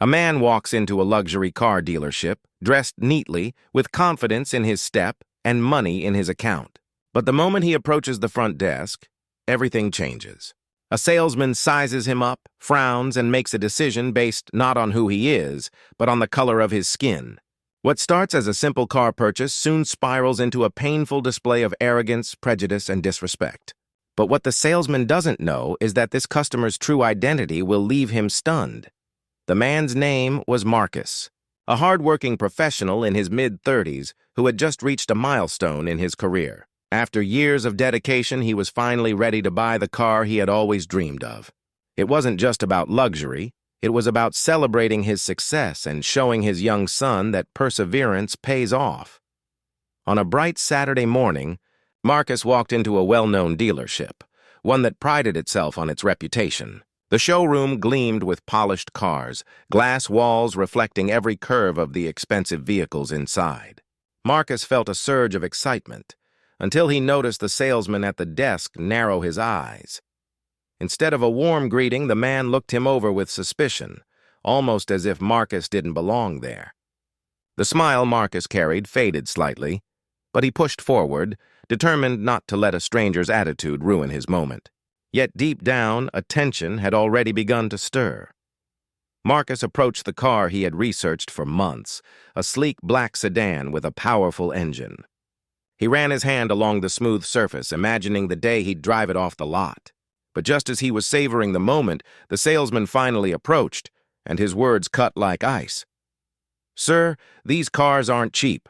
A man walks into a luxury car dealership, dressed neatly, with confidence in his step and money in his account. But the moment he approaches the front desk, everything changes. A salesman sizes him up, frowns, and makes a decision based not on who he is, but on the color of his skin. What starts as a simple car purchase soon spirals into a painful display of arrogance, prejudice, and disrespect. But what the salesman doesn't know is that this customer's true identity will leave him stunned. The man's name was Marcus, a hard-working professional in his mid-30s who had just reached a milestone in his career. After years of dedication, he was finally ready to buy the car he had always dreamed of. It wasn't just about luxury. It was about celebrating his success and showing his young son that perseverance pays off. On a bright Saturday morning, Marcus walked into a well-known dealership, one that prided itself on its reputation. The showroom gleamed with polished cars, glass walls reflecting every curve of the expensive vehicles inside. Marcus felt a surge of excitement, until he noticed the salesman at the desk narrow his eyes. Instead of a warm greeting, the man looked him over with suspicion, almost as if Marcus didn't belong there. The smile Marcus carried faded slightly, but he pushed forward, determined not to let a stranger's attitude ruin his moment. Yet deep down, a tension had already begun to stir. Marcus approached the car he had researched for months, a sleek black sedan with a powerful engine. He ran his hand along the smooth surface, imagining the day he'd drive it off the lot. But just as he was savoring the moment, the salesman finally approached, and his words cut like ice. "Sir, these cars aren't cheap.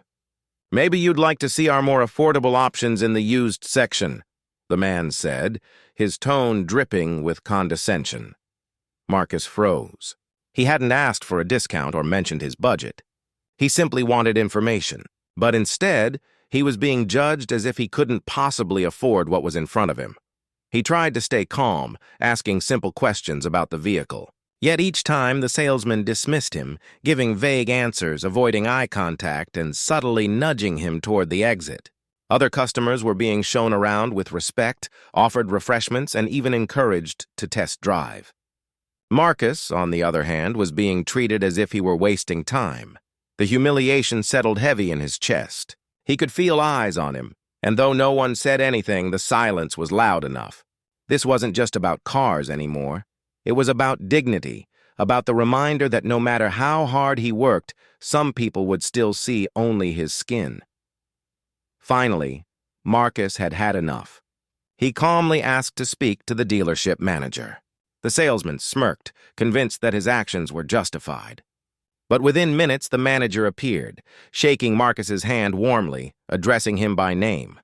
Maybe you'd like to see our more affordable options in the used section," the man said, his tone dripping with condescension. Marcus froze. He hadn't asked for a discount or mentioned his budget. He simply wanted information. But instead, he was being judged as if he couldn't possibly afford what was in front of him. He tried to stay calm, asking simple questions about the vehicle. Yet each time the salesman dismissed him, giving vague answers, avoiding eye contact, and subtly nudging him toward the exit. Other customers were being shown around with respect, offered refreshments, and even encouraged to test drive. Marcus, on the other hand, was being treated as if he were wasting time. The humiliation settled heavy in his chest. He could feel eyes on him, and though no one said anything, the silence was loud enough. This wasn't just about cars anymore. It was about dignity, about the reminder that no matter how hard he worked, some people would still see only his skin. Finally, Marcus had had enough. He calmly asked to speak to the dealership manager. The salesman smirked, convinced that his actions were justified. But within minutes, the manager appeared, shaking Marcus's hand warmly, addressing him by name.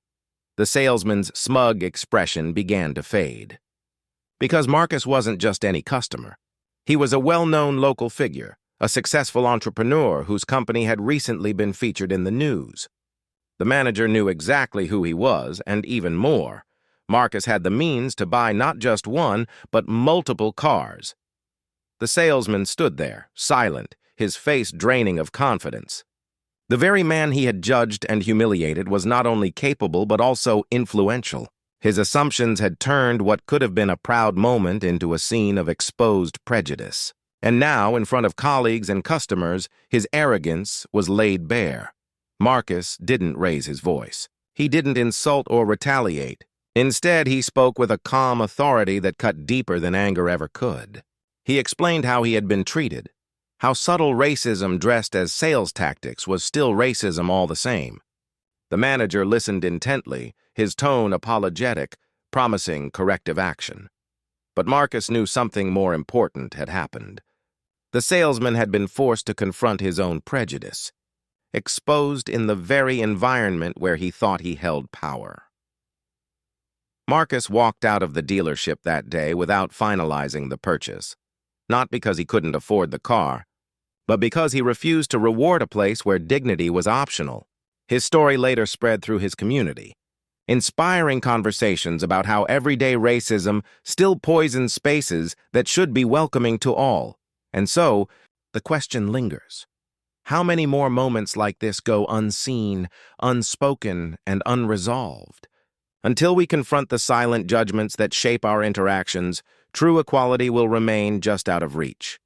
The salesman's smug expression began to fade. Because Marcus wasn't just any customer. He was a well-known local figure, a successful entrepreneur whose company had recently been featured in the news. The manager knew exactly who he was, and even more. Marcus had the means to buy not just one, but multiple cars. The salesman stood there, silent, his face draining of confidence. The very man he had judged and humiliated was not only capable but also influential. His assumptions had turned what could have been a proud moment into a scene of exposed prejudice. And now, in front of colleagues and customers, his arrogance was laid bare. Marcus didn't raise his voice. He didn't insult or retaliate. Instead, he spoke with a calm authority that cut deeper than anger ever could. He explained how he had been treated, how subtle racism dressed as sales tactics was still racism all the same. The manager listened intently, his tone apologetic, promising corrective action. But Marcus knew something more important had happened. The salesman had been forced to confront his own prejudice, exposed in the very environment where he thought he held power. Marcus walked out of the dealership that day without finalizing the purchase, not because he couldn't afford the car, but because he refused to reward a place where dignity was optional. His story later spread through his community, inspiring conversations about how everyday racism still poisons spaces that should be welcoming to all. And so, the question lingers. How many more moments like this go unseen, unspoken, and unresolved? Until we confront the silent judgments that shape our interactions, true equality will remain just out of reach.